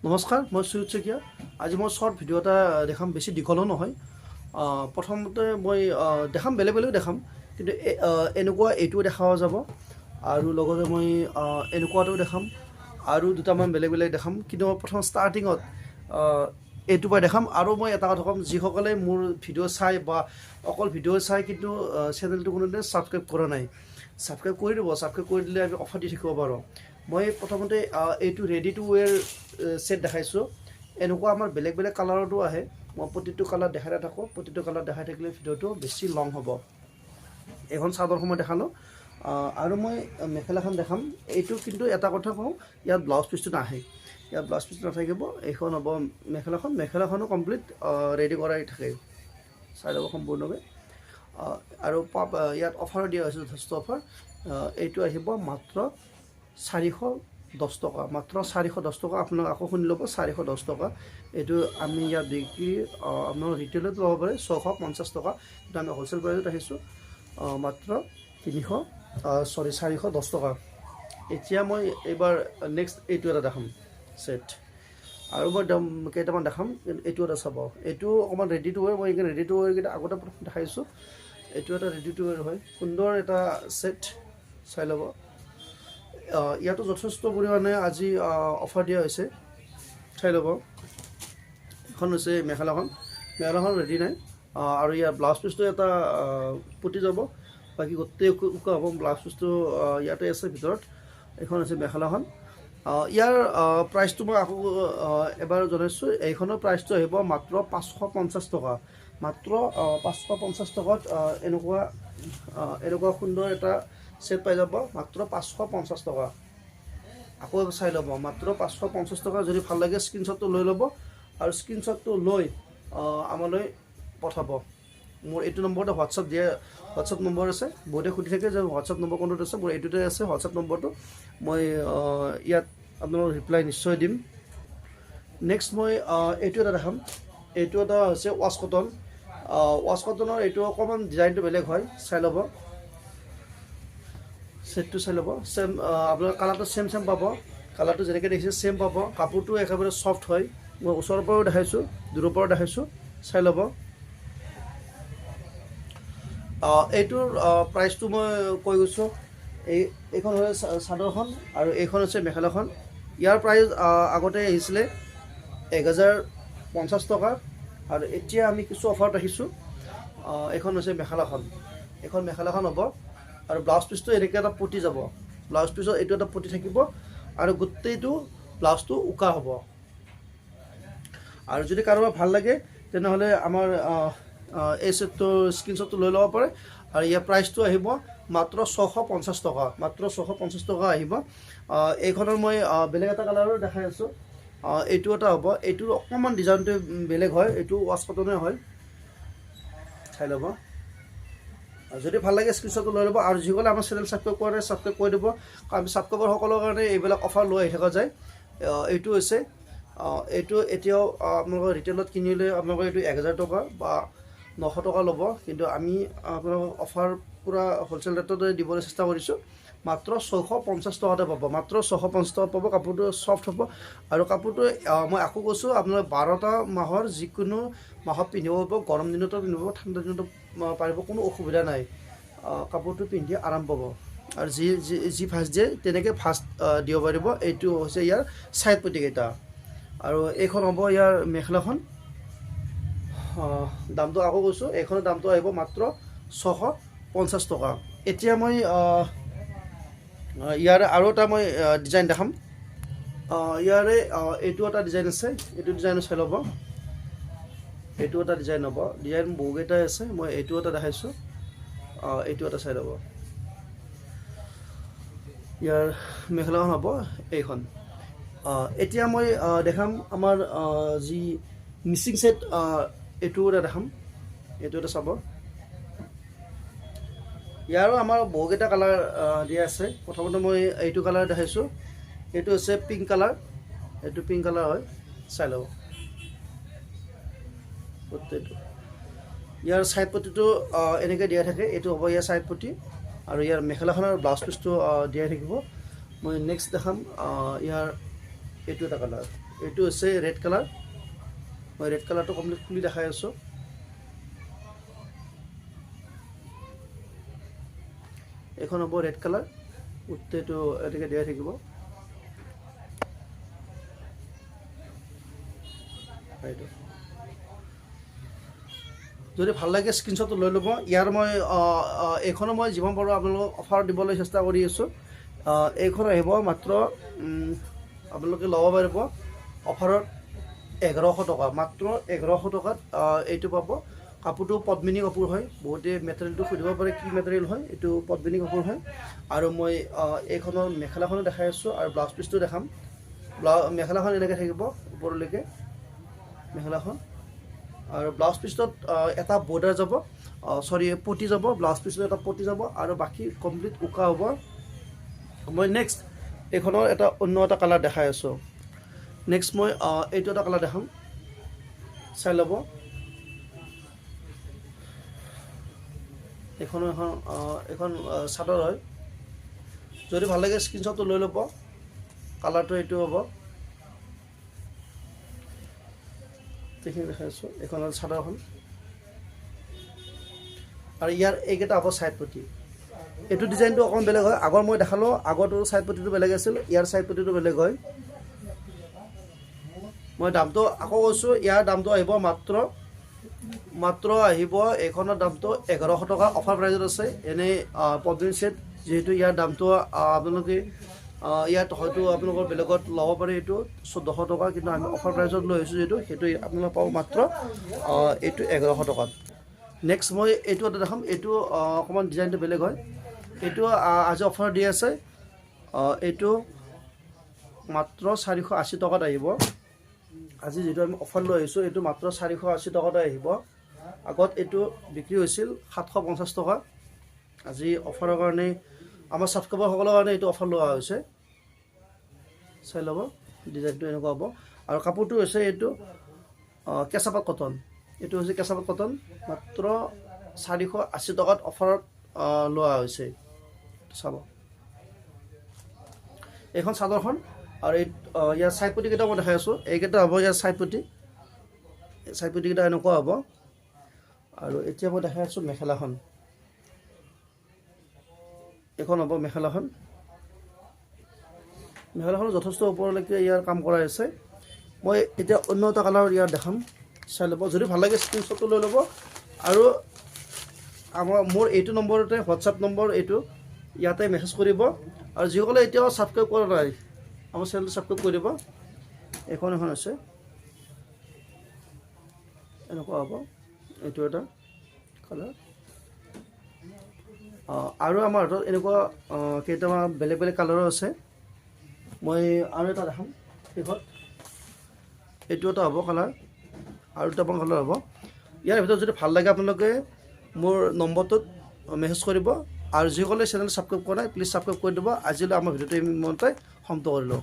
নমস্কাৰ, মই সুজিত শইকীয়া। আজি মই শ্বৰ্ট ভিডিঅ' এটা দেখাম, বেছি দীঘলো নহয়। প্ৰথমতে মই দেখাম, বেলেগ দেখাম, কিন্তু এনেকুৱা এইটোও দেখাও যাব আৰু লগতে মই এনেকুৱাটোও দেখাম আৰু দুটামান বেলেগ দেখাম। কিন্তু মই প্ৰথম ষ্টাৰ্টিঙত এইটোৰ পৰা দেখাম। আৰু মই এটা কথা ক'ম, যিসকলে মোৰ ভিডিঅ' চাই বা অকল ভিডিঅ' চাই কিন্তু চেনেলটো কোনোদিনে ছাবস্ক্ৰাইব কৰা নাই, ছাবস্ক্ৰাইব কৰি দিব। ছাবস্ক্ৰাইব কৰি দিলে আমি অফাৰ দি থাকিব পাৰোঁ। মই প্ৰথমতে এইটো ৰেডি টু ৱেৰ ছেট দেখাইছোঁ। এনেকুৱা আমাৰ বেলেগ কালাৰতো আহে। মই প্ৰতিটো কালাৰ দেখাই নাথাকোঁ, প্ৰতিটো কালাৰ দেখাই থাকিলে ভিডিঅ'টো বেছি লং হ'ব। এইখন চাদৰ সময় দেখালোঁ আৰু মই মেখেলাখন দেখাম। এইটো কিন্তু এটা কথা কওঁ, ইয়াত ব্লাউজ পিচটো নাহে, ইয়াত ব্লাউজ পিচটো নাথাকিব। এইখন হ'ব মেখেলাখনো কমপ্লিট ৰেডি কৰাই থাকে, চাই ল'ব সম্পূৰ্ণকৈ। আৰু ইয়াত অফাৰ দিয়া হৈছে, যথেষ্ট অফাৰ। এইটো আহিব মাত্ৰ 410 টকা, মাত্ৰ 410 টকা। আপোনালোকে আকৌ শুনি ল'ব, 410 টকা। এইটো আমি ইয়াত বিক্ৰী আপোনালোক ৰিটেইলত ল'ব পাৰে 650 টকা, কিন্তু আমি হ'লচেল প্ৰাইজত আহিছোঁ মাত্ৰ 410 টকা। এতিয়া মই এইবাৰ নেক্সট এইটো এটা দেখাম ছেট, আৰু মই কেইটামান দেখাম। এইটো এটা চাব, এইটো অকণমান ৰেডি টু ৱেৰ। মই এইখিনি ৰেডি টু ৱেৰকেইটা আগতে প্ৰথম দেখাইছোঁ। এইটো এটা ৰেডি টু ৱেৰ হয়, সুন্দৰ এটা ছেট, চাই ল'ব। ইয়াতো যথেষ্ট পৰিমাণে আজি অফাৰ দিয়া হৈছে, চাই ল'ব। এখন হৈছে মেখেলাখন ৰেডি নাই, আৰু ইয়াৰ ব্লাউজ পিচটো এটা পুতি যাব, বাকী গোটেই উকা হ'ব। ব্লাউজ পিচটো ইয়াতে আছে ভিতৰত। এইখন হৈছে মেখেলাখন। ইয়াৰ প্ৰাইচটো মই আকৌ এবাৰ জনাইছোঁ। এইখনৰ প্ৰাইচটো আহিব মাত্ৰ 550 টকা, মাত্ৰ 550 টকাত এনেকুৱা সুন্দৰ এটা ছেট পাই যাব, মাত্ৰ 550 টকা। আকৌ চাই ল'ব, মাত্ৰ 550 টকা। যদি ভাল লাগে স্ক্ৰীনশ্বটটো লৈ ল'ব, আৰু স্ক্ৰীনশ্বটটো লৈ আমালৈ পঠাব। মোৰ এইটো নম্বৰতে হোৱাটছআপ নম্বৰ আছে। বহুতে সুধি থাকে যে হোৱাটছআপ নম্বৰ কোনটোত আছে। মোৰ এইটোতে আছে হোৱাটছআপ নম্বৰটো। মই ইয়াত আপোনালোকক ৰিপ্লাই নিশ্চয় দিম। নেক্সট মই এইটো এটা দেখাম। এইটো এটা হৈছে ৱাছ কটন। ৱাছ কটনৰ এইটো অকণমান ডিজাইনটো বেলেগ হয়, চাই ল'ব। ছেটটো চাই ল'ব। ছেম আপোনাৰ কালাৰটো ছেম পাব, কালাৰটো যেনেকৈ দেখিছে ছেম পাব। কাপোৰটো একেবাৰে ছফ্ট হয়। মই ওচৰৰ পৰাও দেখাইছোঁ, দূৰৰ পৰাও দেখাইছোঁ, চাই ল'ব। এইটোৰ প্ৰাইচটো মই কৈ গৈছোঁ। এইখন হৈছে চাদৰখন আৰু এইখন হৈছে মেখেলাখন। ইয়াৰ প্ৰাইচ আগতে আহিছিলে 1050 টকা, আৰু এতিয়া আমি কিছু অফাৰত ৰাখিছোঁ। এইখন হৈছে মেখেলাখন, এইখন মেখেলাখন হ'ব। আৰু ব্লাউজ পিচটো এনেকৈ এটা পতি যাব। ব্লাউজ পিচত এইটো এটা পতি থাকিব, আৰু গোটেইটো ব্লাউজটো উকা হ'ব। আৰু যদি কাৰোবাৰ ভাল লাগে তেনেহ'লে আমাৰ এই ছেটটোৰ স্ক্ৰীনশ্বটটো লৈ ল'ব পাৰে। আৰু ইয়াৰ প্ৰাইচটো আহিব মাত্ৰ 650 টকা, মাত্ৰ 650 টকা আহিব। এইখনৰ মই বেলেগ এটা কালাৰো দেখাই আছোঁ। এইটো এটা হ'ব, এইটোৰ অকণমান ডিজাইনটো বেলেগ হয়। এইটো ৱাছ কটনে হয়, চাই ল'ব। যদি ভাল লাগে স্ক্ৰীনশ্বটটো লৈ ল'ব। আৰু যিসকলে আমাৰ চেনেল ছাবস্ক্ৰাইব কৰে ছাবস্ক্ৰাইব কৰি দিব, কাৰণ আমি ছাবস্ক্ৰাইবাৰসকলৰ কাৰণে এইবিলাক অফাৰ লৈ আহি থকা যায়। এইটো হৈছে এইটো এতিয়াও আপোনালোকৰ ৰিটেইলত কিনিলে আপোনালোকৰ এইটো 1000 টকা বা 900 টকা ল'ব, কিন্তু আমি আপোনালোকক অফাৰ পূৰা হ'লচেল ৰেটতে দিবলৈ চেষ্টা কৰিছোঁ। মাত্ৰ 650 টকাতে পাব, মাত্ৰ 650 টকাত পাব। কাপোৰটো ছফ্ট হ'ব, আৰু কাপোৰটো মই আকৌ কৈছোঁ, আপোনালোকে 12টা মাহৰ যিকোনো মাহত পিন্ধিব পাৰিব। গৰম দিনতো পিন্ধিব, ঠাণ্ডা দিনতো পাৰিব, কোনো অসুবিধা নাই। কাপোৰটো পিন্ধি আৰাম পাব, আৰু যি ভাঁজ দিয়ে তেনেকৈ ভাঁজ দিব পাৰিব। এইটো হৈছে ইয়াৰ ছাইড পতিকেইটা, আৰু এইখন হ'ব ইয়াৰ মেখেলাখন। দামটো আকৌ কৈছোঁ, এইখনৰ দামটো আহিব মাত্ৰ 650 টকা। এতিয়া মই ইয়াৰে আৰু এটা মই ডিজাইন দেখাম। ইয়াৰে এইটো এটা ডিজাইন আছে, এইটো ডিজাইনো চাই ল'ব। এইটো এটা ডিজাইন হ'ব, ডিজাইন বহুকেইটাই আছে, মই এইটো এটা দেখাইছোঁ। এইটো এটা চাই ল'ব। ইয়াৰ মেখেলাখন হ'ব এইখন। এতিয়া মই দেখাম আমাৰ যি মিচিং ছেট, এইটো এটা দেখাম। এইটো এটা চাব। ইয়াৰো আমাৰ বহুকেইটা কালাৰ দিয়া আছে। প্ৰথমতে মই এইটো কালাৰ দেখাইছোঁ। এইটো হৈছে পিংক কালাৰ, এইটো পিংক কালাৰ হয়, চাই ল'ব গোটেইটো। ইয়াৰ ছাইড পটিটো এনেকৈ দিয়া থাকে, এইটো হ'ব ইয়াৰ ছাইড পটি, আৰু ইয়াৰ মেখেলাখনৰ ব্লাউজ পিচটো দিয়াই থাকিব। মই নেক্সট দেখাম ইয়াৰ এইটো এটা কালাৰ। এইটো হৈছে ৰেড কালাৰ মই ৰেড কালাৰটো কমপ্লিট খুলি দেখাই আছোঁ এখন হ'ব ৰেড কালাৰ গোটেইটো এনেকৈ দিয়া থাকিব এইটো যদি ভাল লাগে স্ক্ৰীনশ্বটটো লৈ ল'ব ইয়াৰ মই এইখনো মই যিমান পাৰোঁ আপোনালোকক অফাৰ দিবলৈ চেষ্টা কৰি আছোঁ এইখন আহিব মাত্ৰ আপোনালোকে ল'ব পাৰিব অফাৰত 1100 টকা মাত্ৰ 1100 টকাত এইটো পাব কাপোৰটো পদ্মিনী কাপোৰ হয় বহুতে মেটেৰিয়েলটো সুধিব পাৰে কি মেটেৰিয়েল হয় এইটো পদ্মিনী কাপোৰ হয় আৰু মই এইখনৰ মেখেলাখনো দেখাই আছোঁ আৰু ব্লাউজ পিচটো দেখাম মেখেলাখন এনেকৈ থাকিব ওপৰলৈকে মেখেলাখন আৰু ব্লাউজ পিচটোত এটা বৰ্ডাৰ যাব পটি যাব ব্লাউজ পিচটোত এটা পটি যাব আৰু বাকী কমপ্লিট উকা হ'ব মই নেক্সট এইখনৰ অন্য এটা কালাৰ দেখাই আছোঁ নেক্সট মই এইটো এটা কালাৰ দেখাম চাই ল'ব এখন চাদৰ হয় যদি ভাল লাগে স্ক্ৰীনশ্বটটো লৈ ল'ব কালাৰটো এইটো হ'ব এইখিনি দেখাই আছোঁ এইখন চাদৰখন আৰু ইয়াৰ এইকেইটা হ'ব ছাইড পটি এইটো ডিজাইনটো অকণমান বেলেগ হয় আগৰ মই দেখালোঁ আগৰটো ছাইড পটিটো বেলেগ আছিল ইয়াৰ ছাইড পটিটো বেলেগ হয় মই দামটো আকৌ কৈছোঁ ইয়াৰ দামটো আহিব মাত্ৰ আহিব এইখনৰ দামটো 1100 টকা অফাৰ প্ৰাইজত আছে এনেই পদ্মিনী ছেট যিহেতু ইয়াৰ দামটো আপোনালোকে ইয়াত হয়তো আপোনালোকৰ বেলেগত ল'ব পাৰে এইটো 1400 টকা কিন্তু আমি অফাৰ প্ৰাইজত লৈ আহিছোঁ যিহেতু সেইটো আপোনালোকে পাব মাত্ৰ এইটো 1100 টকাত নেক্সট মই এইটো এটা দেখাম এইটো অকণমান ডিজাইনটো বেলেগ হয় এইটো আজি অফাৰ দি আছে এইটো মাত্ৰ 480 টকাত আহিব আজি যিটো আমি অফাৰ লৈ আহিছোঁ এইটো মাত্ৰ 480 টকাতে আহিব আগত এইটো বিক্ৰী হৈছিল 750 টকা আজি অফাৰৰ কাৰণে আমাৰ ছাবস্ক্ৰাইবাৰসকলৰ কাৰণে এইটো অফাৰ লোৱা হৈছে চাই ল'ব ডিজাইনটো এনেকুৱা হ'ব আৰু কাপোৰটো হৈছে এইটো কেঁচাপাত কটন এইটো হৈছে কেঁচাপাত কটন মাত্ৰ 480 টকাত অফাৰত লোৱা হৈছে চাব এইখন চাদৰখন আৰু ইয়াৰ ছাইড পটিকেইটা মই দেখাই আছোঁ এইকেইটা হ'ব ইয়াৰ ছাইড পটিকেইটা এনেকুৱা হ'ব আৰু এতিয়া মই দেখাই আছোঁ মেখেলাখন এইখন হ'ব মেখেলাখন যথেষ্ট ওপৰলৈকে ইয়াৰ কাম কৰা আছে মই এতিয়া অন্য এটা কালাৰ ইয়াৰ দেখাম চাই ল'ব যদি ভাল লাগে স্ক্ৰীনশ্বটটো লৈ ল'ব আৰু মোৰ এইটো নম্বৰতে হোৱাটছআপ নম্বৰ এইটো ইয়াতে মেছেজ কৰিব আৰু যিসকলে এতিয়াও ছাবস্ক্ৰাইব কৰা নাই আমাৰ চেনেলটো ছাবস্ক্ৰাইব কৰি দিব এখন আছে এনেকুৱা হ'ব এইটো এটা কালাৰ আৰু আমাৰ হাতত এনেকুৱা কেইটামান বেলেগ কালাৰো আছে মই আৰু এটা দেখাম শেষত এইটো এটা হ'ব কালাৰ আৰু দুটামান কালাৰ হ'ব ইয়াৰ ভিতৰত যদি ভাল লাগে আপোনালোকে মোৰ নম্বৰটোত মেছেজ কৰিব আৰু যিসকলে চেনেল ছাবস্ক্ৰাইব কৰা নাই প্লিজ ছাবস্ক্ৰাইব কৰি দিব আজিলৈ আমাৰ ভিডিঅ'টো ইমানতে সমাপ্ত কৰিলোঁ